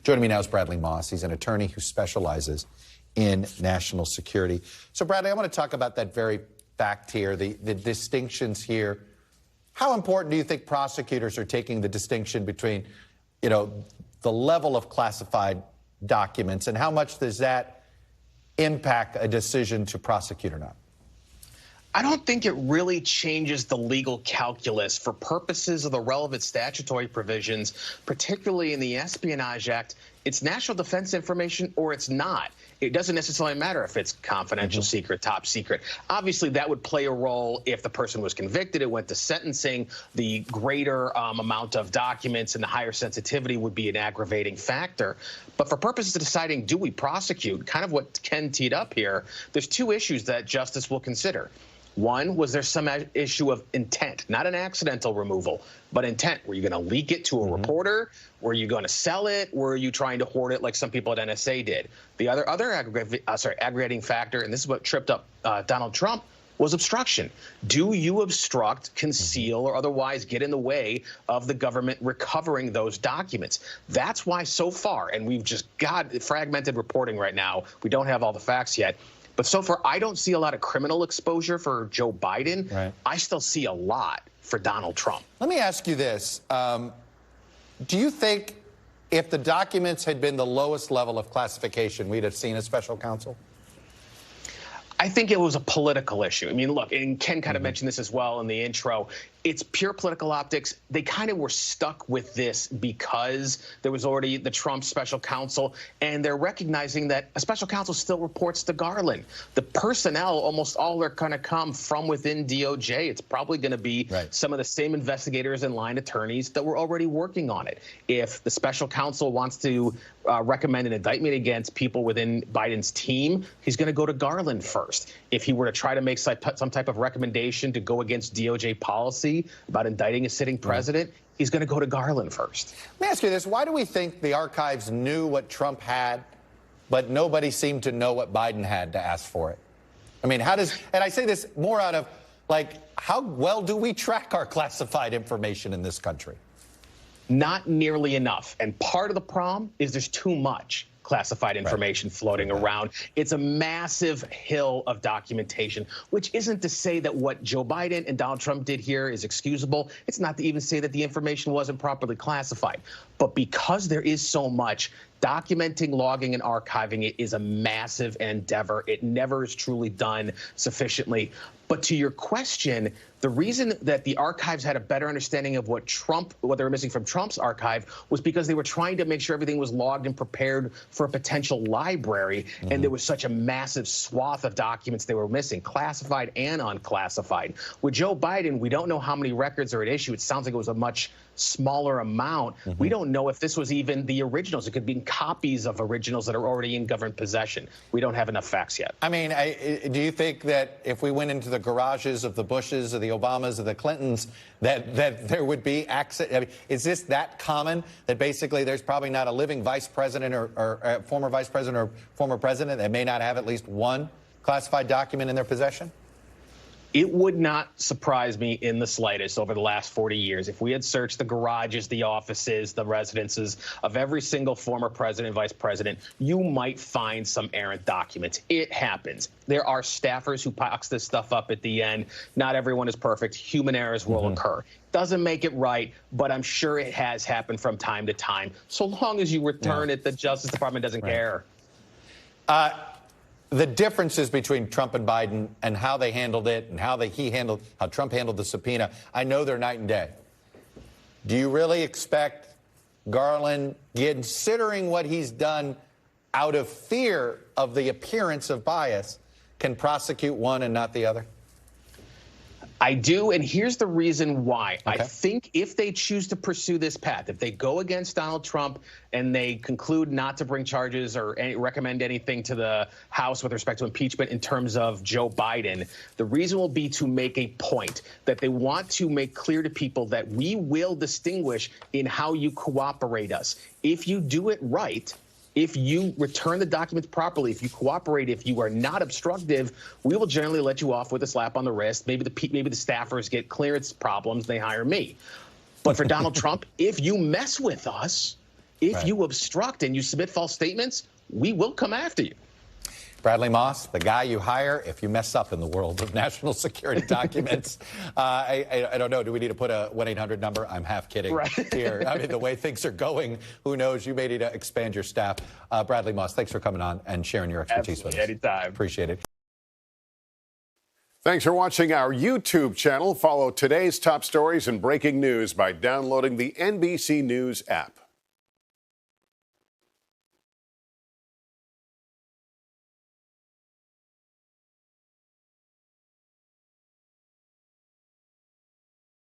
Joining me now is Bradley Moss. He's an attorney who specializes in national security. So, Bradley, I want to talk about that very fact here, the distinctions here. How important do you think prosecutors are taking the distinction between, the level of classified documents, and how much does that impact a decision to prosecute or not? I don't think it really changes the legal calculus for purposes of the relevant statutory provisions, particularly in the Espionage Act. It's national defense information or it's not. It doesn't necessarily matter if it's confidential, secret, top secret. Obviously, that would play a role if the person was convicted, it went to sentencing. The greater amount of documents and the higher sensitivity would be an aggravating factor. But for purposes of deciding, do we prosecute, kind of what Ken teed up here, there's two issues that justice will consider. One, was there some issue of intent, not an accidental removal, but intent? Were you going to leak it to a reporter? Were you going to sell it? Were you trying to hoard it like some people at NSA did? The other aggravating factor, and this is what tripped up Donald Trump, was obstruction. Do you obstruct, conceal, or otherwise get in the way of the government recovering those documents? That's why so far, and we've just got fragmented reporting right now, we don't have all the facts yet, but so far, I don't see a lot of criminal exposure for Joe Biden. Right. I still see a lot for Donald Trump. Let me ask you this. Do you think if the documents had been the lowest level of classification, we'd have seen a special counsel? I think it was a political issue. I mean, look, and Ken kind of mentioned this as well in the intro. It's pure political optics. They kind of were stuck with this because there was already the Trump special counsel, and they're recognizing that a special counsel still reports to Garland. The personnel, almost all are going to come from within DOJ. It's probably going to be some of the same investigators and line attorneys that were already working on it. If the special counsel wants to recommend an indictment against people within Biden's team, he's going to go to Garland first. If he were to try to make some type of recommendation to go against DOJ policy about indicting a sitting president, he's going to go to Garland first. Let me ask you this. Why do we think the archives knew what Trump had, but nobody seemed to know what Biden had to ask for it? I mean, how does, and I say this more out of, how well do we track our classified information in this country? Not nearly enough. And part of the problem is there's too much classified information floating around. It's a massive hill of documentation, which isn't to say that what Joe Biden and Donald Trump did here is excusable. It's not to even say that the information wasn't properly classified. But because there is so much, documenting, logging, and archiving it is a massive endeavor. It never is truly done sufficiently. But to your question, the reason that the archives had a better understanding of what they were missing from Trump's archive was because they were trying to make sure everything was logged and prepared for a potential library. And there was such a massive swath of documents they were missing, classified and unclassified. With Joe Biden, we don't know how many records are at issue. It sounds like it was a much smaller amount. We don't know if this was even the originals. It could be copies of originals that are already in government possession. We don't have enough facts yet. I mean, do you think that if we went into the garages of the Bushes or the Obamas or the Clintons, that there would be access? I mean, is this that common that basically there's probably not a living vice president or former vice president or former president that may not have at least one classified document in their possession? It would not surprise me in the slightest over the last 40 years if we had searched the garages, the offices, the residences of every single former president, vice president, you might find some errant documents. It happens. There are staffers who box this stuff up at the end. Not everyone is perfect. Human errors will occur. Doesn't make it right, but I'm sure it has happened from time to time. So long as you return it, the Justice Department doesn't care. The differences between Trump and Biden and how they handled it and how Trump handled the subpoena, I know they're night and day. Do you really expect Garland, considering what he's done out of fear of the appearance of bias, can prosecute one and not the other? I do, and here's the reason why. I think if they choose to pursue this path, if they go against Donald Trump and they conclude not to bring charges or recommend anything to the House with respect to impeachment in terms of Joe Biden, the reason will be to make a point that they want to make clear to people that we will distinguish in how you cooperate us. If you do it right, if you return the documents properly, if you cooperate, if you are not obstructive, we will generally let you off with a slap on the wrist. Maybe the staffers get clearance problems, they hire me. But for Donald Trump, if you mess with us, If you obstruct and you submit false statements, we will come after you. Bradley Moss, the guy you hire if you mess up in the world of national security documents. I don't know. Do we need to put a 1-800 number? I'm half kidding here. I mean, the way things are going, who knows? You may need to expand your staff. Bradley Moss, thanks for coming on and sharing your expertise with us. Anytime. Appreciate it. Thanks for watching our YouTube channel. Follow today's top stories and breaking news by downloading the NBC News app.